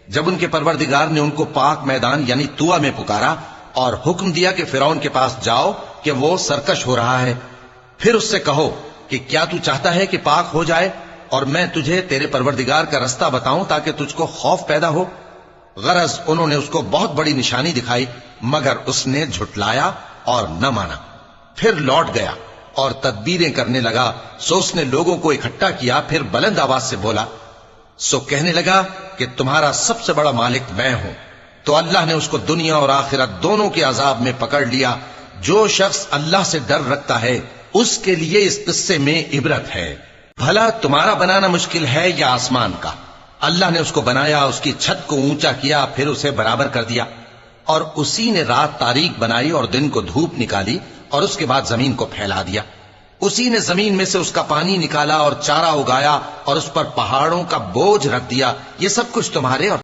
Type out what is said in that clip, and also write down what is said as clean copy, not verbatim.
جب ان کے پروردگار نے ان کو پاک میدان یعنی طوع میں پکارا اور حکم دیا کہ فرعون کے پاس جاؤ کہ وہ سرکش ہو رہا ہے، پھر اس سے کہو کہ کیا تو چاہتا ہے کہ پاک ہو جائے اور میں تجھے تیرے پروردگار کا رستہ بتاؤں تاکہ تجھ کو خوف پیدا ہو؟ غرض انہوں نے اس کو بہت بڑی نشانی دکھائی، مگر اس نے جھٹلایا اور نہ مانا۔ پھر لوٹ گیا اور تدبیریں کرنے لگا، سو اس نے لوگوں کو اکٹھا کیا، پھر بلند آواز سے بولا، سو کہنے لگا کہ تمہارا سب سے بڑا مالک میں ہوں۔ تو اللہ نے اس کو دنیا اور آخرت دونوں کے عذاب میں پکڑ لیا۔ جو شخص اللہ سے ڈر رکھتا ہے اس کے لیے اس قصے میں عبرت ہے۔ بھلا تمہارا بنانا مشکل ہے یا آسمان کا؟ اللہ نے اس کو بنایا، اس کی چھت کو اونچا کیا، پھر اسے برابر کر دیا، اور اسی نے رات تاریک بنائی اور دن کو دھوپ نکالی، اور اس کے بعد زمین کو پھیلا دیا۔ اسی نے زمین میں سے اس کا پانی نکالا اور چارہ اگایا اور اس پر پہاڑوں کا بوجھ رکھ دیا۔ یہ سب کچھ تمہارے اور